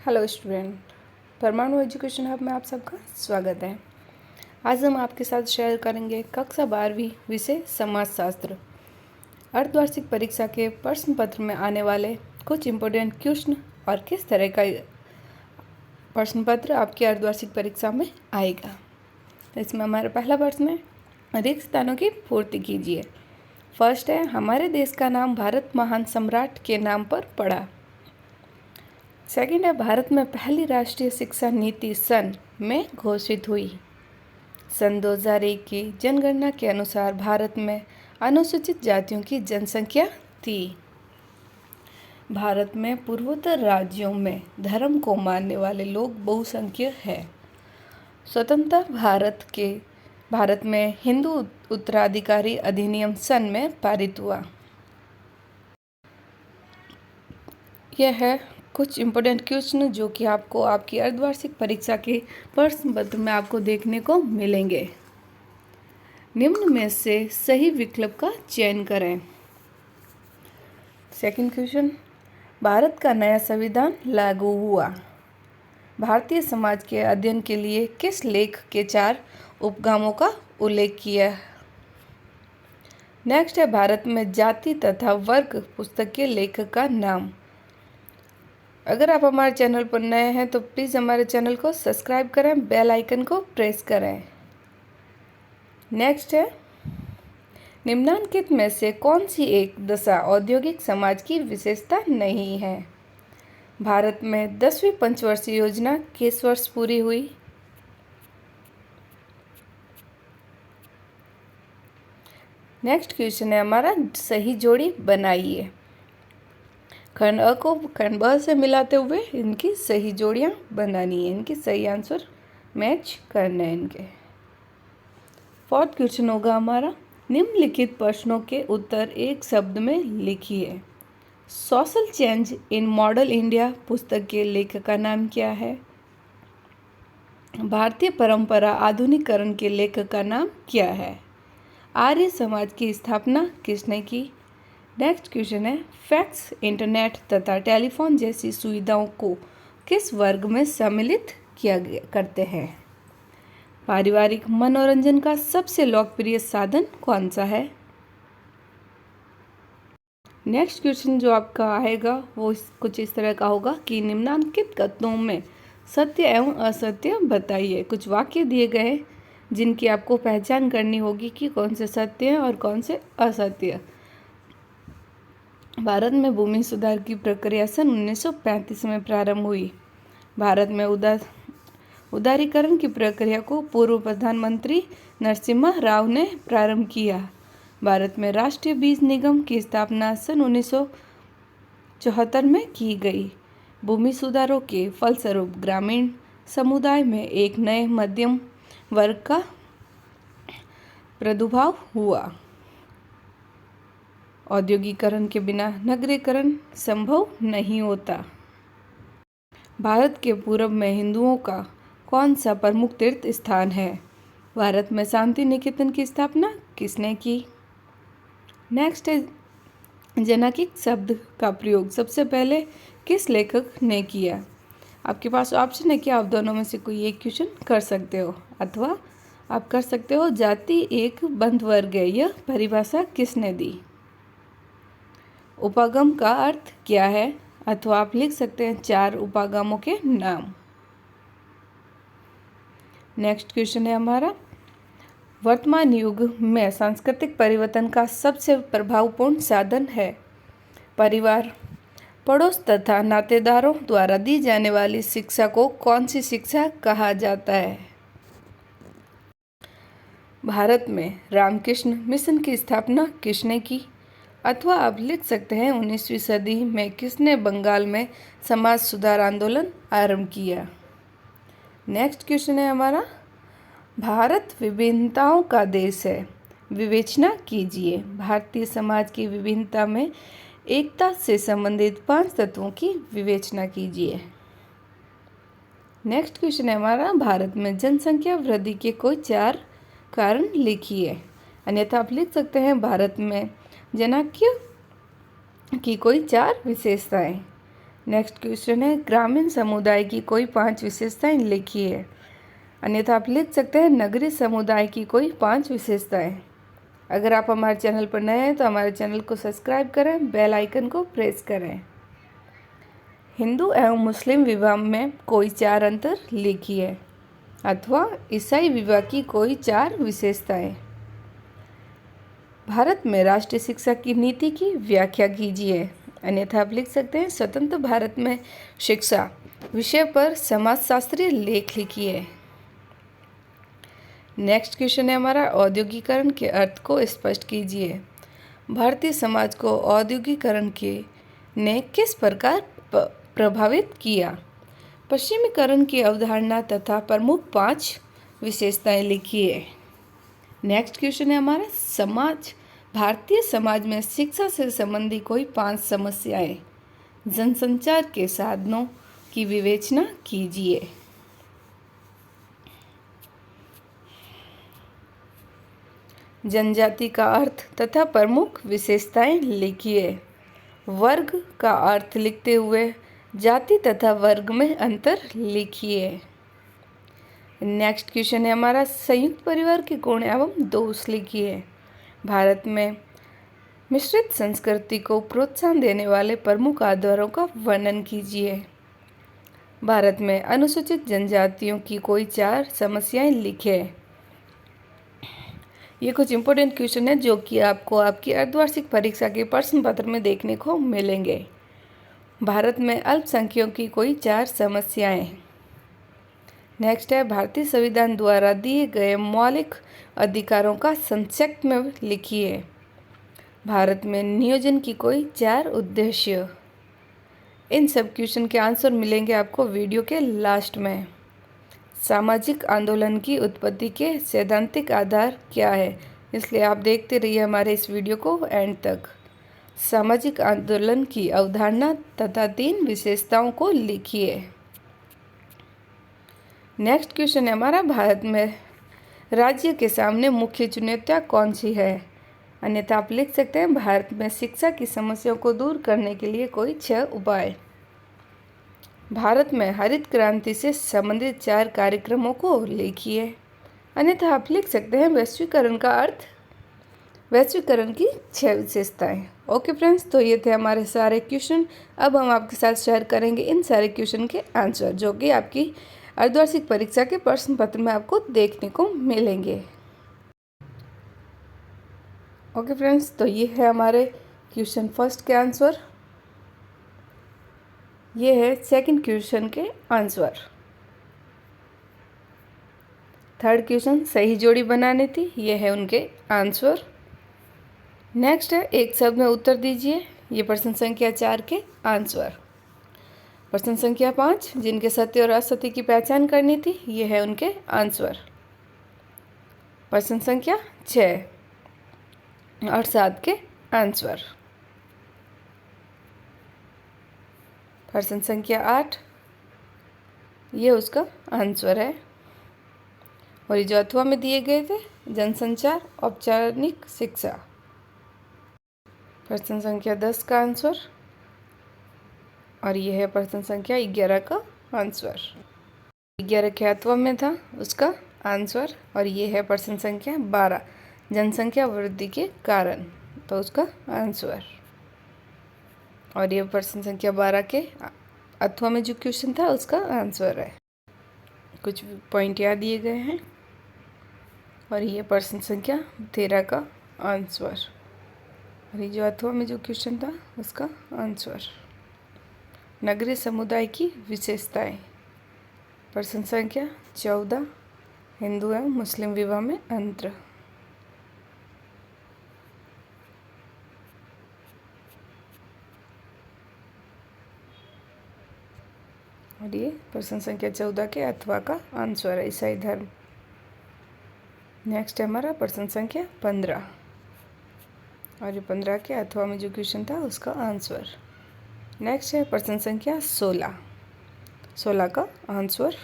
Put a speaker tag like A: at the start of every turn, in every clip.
A: Hello student, परमाणु education hub में आप सबका स्वागत है। आज हम आपके साथ शेयर करेंगे कक्षा 12वीं विषय समाजशास्त्र अर्धवार्षिक परीक्षा के प्रश्न पत्र में आने वाले कुछ इम्पोर्टेंट क्वेश्चन और किस तरह का प्रश्न पत्र आपकी अर्धवार्षिक परीक्षा में आएगा। तो इसमें हमारा पहला प्रश्न है, रिक्त स्थानों की पूर्ति कीजिए। फर्स्ट है, हमारे देश का नाम भारत महान सम्राट के नाम पर पड़ा। सेकंड है, भारत में पहली राष्ट्रीय शिक्षा नीति सन में घोषित हुई। सन 2001 की जनगणना के अनुसार भारत में अनुसूचित जातियों की जनसंख्या थी। भारत में पूर्वोत्तर राज्यों में धर्म को मानने वाले लोग बहुसंख्यक हैं। स्वतंत्र भारत में हिंदू उत्तराधिकारी अधिनियम सन में पारित हुआ। यह है कुछ इम्पोर्टेंट क्वेश्चन जो कि आपको आपकी अर्धवार्षिक परीक्षा के प्रश्न पत्र में आपको देखने को मिलेंगे। निम्न में से सही विकल्प का चयन करें। सेकंड क्वेश्चन, भारत का नया संविधान लागू हुआ। भारतीय समाज के अध्ययन के लिए किस लेख के 4 उपगामों का उल्लेख किया। नेक्स्ट है, भारत में जाति तथा वर्ग पुस्तक के लेखक का नाम। अगर आप हमारे चैनल पर नए हैं तो प्लीज़ हमारे चैनल को सब्सक्राइब करें, बेल आइकन को प्रेस करें। नेक्स्ट है, निम्नलिखित में से कौन सी एक दशा औद्योगिक समाज की विशेषता नहीं है। भारत में 10वीं पंचवर्षीय योजना किस वर्ष पूरी हुई। नेक्स्ट क्वेश्चन है हमारा, सही जोड़ी बनाइए। खंड अ को खंड ब से मिलाते हुए इनकी सही जोड़ियां बनानी है, इनकी सही आंसर मैच करना है इनके। फोर्थ क्वेश्चन होगा हमारा, निम्नलिखित प्रश्नों के उत्तर एक शब्द में लिखिए। Social change in model India पुस्तक के लेखक का नाम क्या है। भारतीय परंपरा आधुनिकीकरण के लेखक का नाम क्या है। आर्य समाज की स्थापना किसने की। नेक्स्ट क्वेश्चन है, फैक्स, इंटरनेट तथा टेलीफोन जैसी सुविधाओं को किस वर्ग में सम्मिलित करते हैं। पारिवारिक मनोरंजन का सबसे लोकप्रिय साधन कौन सा है। नेक्स्ट क्वेश्चन जो आपका आएगा वो कुछ इस तरह का होगा कि निम्नलिखित कथनों में सत्य एवं असत्य बताइए। कुछ वाक्य दिए गए हैं जिनकी आपको पहचान करनी होगी कि कौन से सत्य हैं और कौन से असत्य। भारत में भूमि सुधार की प्रक्रिया सन 1935 में प्रारंभ हुई। भारत में उदारीकरण की प्रक्रिया को पूर्व प्रधानमंत्री नरसिम्हा राव ने प्रारंभ किया। भारत में राष्ट्रीय बीज निगम की स्थापना सन 1974 में की गई। भूमि सुधारों के फलस्वरूप ग्रामीण समुदाय में एक नए मध्यम वर्ग का प्रादुर्भाव हुआ। औद्योगिकरण के बिना नगरीकरण संभव नहीं होता। भारत के पूर्व में हिंदुओं का कौन सा प्रमुख तीर्थ स्थान है। भारत में शांति निकेतन की स्थापना किसने की। नेक्स्ट है, जनैकिक शब्द का प्रयोग सबसे पहले किस लेखक ने किया। आपके पास ऑप्शन है कि आप दोनों में से कोई एक क्वेश्चन कर सकते हो, अथवा आप कर सकते हो जाति एक बंध वर्ग है, यह परिभाषा किसने दी। उपागम का अर्थ क्या है, अथवा आप लिख सकते हैं 4 उपागमों के नाम। नेक्स्ट क्वेश्चन है हमारा, वर्तमान युग में सांस्कृतिक परिवर्तन का सबसे प्रभावपूर्ण साधन है। परिवार, पड़ोस तथा नातेदारों द्वारा दी जाने वाली शिक्षा को कौन सी शिक्षा कहा जाता है। भारत में रामकृष्ण मिशन की स्थापना किसने की, अथवा आप लिख सकते हैं 19वीं सदी में किसने बंगाल में समाज सुधार आंदोलन आरंभ किया। नेक्स्ट क्वेश्चन है हमारा, भारत विभिन्नताओं का देश है, विवेचना कीजिए। भारतीय समाज की विभिन्नता में एकता से संबंधित 5 तत्वों की विवेचना कीजिए। नेक्स्ट क्वेश्चन है हमारा, भारत में जनसंख्या वृद्धि के कोई 4 कारण लिखिए। अन्यथा आप लिख सकते हैं भारत में जनाक्य की कोई 4 विशेषताएं। नेक्स्ट क्वेश्चन है ग्रामीण समुदाय की कोई 5 विशेषताएं लिखिए। अन्यथा आप लिख सकते हैं नगरीय समुदाय की कोई 5 विशेषताएं। अगर आप हमारे चैनल पर नए हैं तो हमारे चैनल को सब्सक्राइब करें, बेल आइकन को प्रेस करें। हिंदू एवं मुस्लिम विवाह में कोई 4 अंतर लिखिए, अथवा ईसाई विवाह की कोई 4 विशेषताएं। भारत में राष्ट्रीय शिक्षा की नीति की व्याख्या कीजिए। अन्यथा आप लिख सकते हैं स्वतंत्र भारत में शिक्षा विषय पर समाजशास्त्रीय लेख लिखिए। नेक्स्ट क्वेश्चन है हमारा औद्योगिकरण के अर्थ को स्पष्ट कीजिए। भारतीय समाज को औद्योगिकरण के ने किस प्रकार प्रभावित किया? पश्चिमीकरण की अवधारणा तथा प्रमुख 5 विशेषताएं लिखिए। नेक्स्ट क्वेश्चन है हमारा भारतीय समाज में शिक्षा से संबंधी कोई 5 समस्याएं। जनसंचार के साधनों की विवेचना कीजिए। जनजाति का अर्थ तथा प्रमुख विशेषताएं लिखिए। वर्ग का अर्थ लिखते हुए जाति तथा वर्ग में अंतर लिखिए। नेक्स्ट क्वेश्चन है हमारा संयुक्त परिवार के गुण एवं दोष लिखिए। भारत में मिश्रित संस्कृति को प्रोत्साहन देने वाले प्रमुख आधारों का वर्णन कीजिए। भारत में अनुसूचित जनजातियों की कोई 4 समस्याएं लिखें। ये कुछ इंपॉर्टेंट क्वेश्चन है जो कि आपको आपकी अर्धवार्षिक परीक्षा के प्रश्न पत्र में देखने को मिलेंगे। भारत में अल्पसंख्यकों की कोई 4 समस्याएं। नेक्स्ट है भारतीय संविधान द्वारा दिए गए मौलिक अधिकारों का संक्षिप्त में लिखिए। भारत में नियोजन की कोई 4 उद्देश्य। इन सब क्वेश्चन के आंसर मिलेंगे आपको वीडियो के लास्ट में। सामाजिक आंदोलन की उत्पत्ति के सैद्धांतिक आधार क्या है, इसलिए आप देखते रहिए हमारे इस वीडियो को एंड तक। सामाजिक आंदोलन की अवधारणा तथा 3 विशेषताओं को लिखिए। नेक्स्ट क्वेश्चन है हमारा भारत में राज्य के सामने मुख्य चुनौतियाँ कौन सी है? अन्यथा आप लिख सकते हैं भारत में शिक्षा की समस्याओं को दूर करने के लिए कोई 6 उपाय। भारत में हरित क्रांति से संबंधित 4 कार्यक्रमों को लिखिए। अन्यथा आप लिख सकते हैं वैश्वीकरण का अर्थ, वैश्वीकरण की 6 विशेषताएं। ओके फ्रेंड्स, तो ये थे हमारे सारे क्वेश्चन। अब हम आपके साथ शेयर करेंगे इन सारे क्वेश्चन के आंसर जो कि आपकी अर्धवार्षिक परीक्षा के प्रश्न पत्र में आपको देखने को मिलेंगे। ओके फ्रेंड्स, तो ये है हमारे क्वेश्चन फर्स्ट के आंसर। ये है सेकंड क्वेश्चन के आंसर। थर्ड क्वेश्चन सही जोड़ी बनानी थी, ये है उनके आंसर। नेक्स्ट है एक शब्द में उत्तर दीजिए, ये प्रश्न संख्या 4 के आंसर। प्रश्न संख्या 5 जिनके सत्य और असत्य की पहचान करनी थी, ये है उनके आंसर। प्रश्न संख्या 6 और 7 के आंसर। प्रश्न संख्या 8 ये उसका आंसर है। और ये जो अथवा में दिए गए थे जनसंचार औपचारिक शिक्षा। प्रश्न संख्या 10 का आंसर। और ये है प्रश्न संख्या 11 का आंसर। 11 के अथवा में था उसका आंसर। और ये है प्रश्न संख्या 12 जनसंख्या वृद्धि के कारण, तो उसका आंसर। और ये प्रश्न संख्या 12 के अथवा में जो क्वेश्चन था उसका आंसर है। कुछ पॉइंट याद दिए गए हैं। और ये प्रश्न संख्या 13 का आंसर। और ये जो अथवा में जो क्वेश्चन था उसका आंसर। नगरीय समुदाय की विशेषताएं। प्रश्न संख्या 14 हिंदू एवं मुस्लिम विवाह में अंतर। और ये प्रश्न संख्या 14 के अथवा का आंसर है ईसाई धर्म। नेक्स्ट है हमारा प्रश्न संख्या 15। और ये 15 के अथवा में जो क्वेश्चन था उसका आंसर। नेक्स्ट है प्रश्न संख्या 16। 16 का आंसर।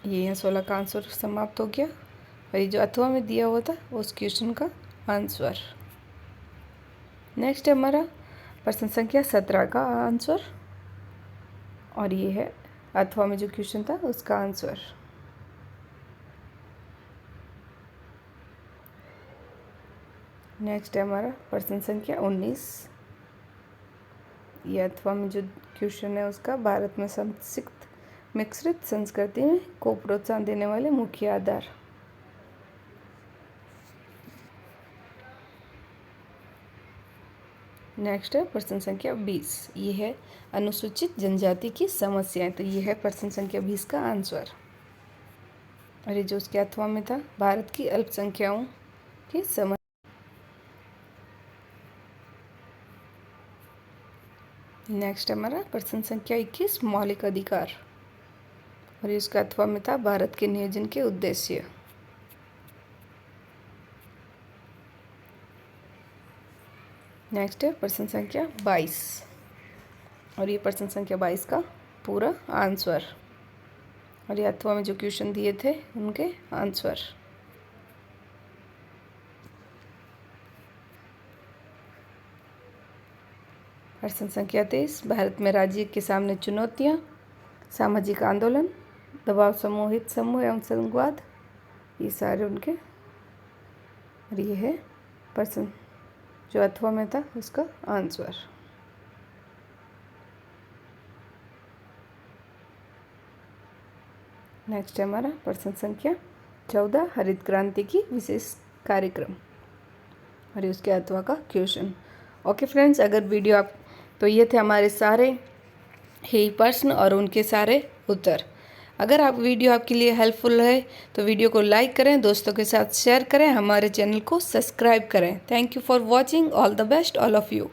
A: ये यहाँ 16 का आंसर समाप्त हो गया। और ये जो अथवा में दिया हुआ था उस क्वेश्चन का आंसर। नेक्स्ट है हमारा प्रश्न संख्या 17 का आंसर, और ये है अथवा में जो क्वेश्चन था उसका आंसर। नेक्स्ट है हमारा प्रश्न संख्या 19। ये अथवा में जो क्वेश्चन है उसका, भारत में मिश्रित संस्कृति में को प्रोत्साहन देने वाले मुख्य आधार। नेक्स्ट है प्रश्न संख्या 20। ये है अनुसूचित जनजाति की समस्याएं। तो ये है प्रश्न संख्या 20 का आंसर, और ये जो उसके अथवा में था, भारत की अल्पसंख्याओं की समस्या। नेक्स्ट हमारा प्रश्न संख्या 21, मौलिक अधिकार, और इसका अथवा में था, भारत के नियोजन के उद्देश्य। नेक्स्ट है प्रश्न संख्या 22, और ये प्रश्न संख्या 22 का पूरा आंसर, और ये अथवा में जो क्वेश्चन दिए थे उनके आंसर। प्रश्न संख्या 23, भारत में राज्य के सामने चुनौतियाँ, सामाजिक आंदोलन, दबाव, समूहित समूह एवं संघवाद, ये सारे उनके, और ये है प्रश्न जो अथवा में था उसका आंसर। नेक्स्ट है हमारा प्रश्न संख्या 14, हरित क्रांति की विशेष कार्यक्रम, और ये उसके अथवा का क्वेश्चन। ओके फ्रेंड्स, अगर वीडियो आप, तो ये थे हमारे सारे ही प्रश्न और उनके सारे उत्तर। अगर आप वीडियो आपके लिए हेल्पफुल है तो वीडियो को लाइक करें, दोस्तों के साथ शेयर करें, हमारे चैनल को सब्सक्राइब करें। Thank you for watching. All the best all of you.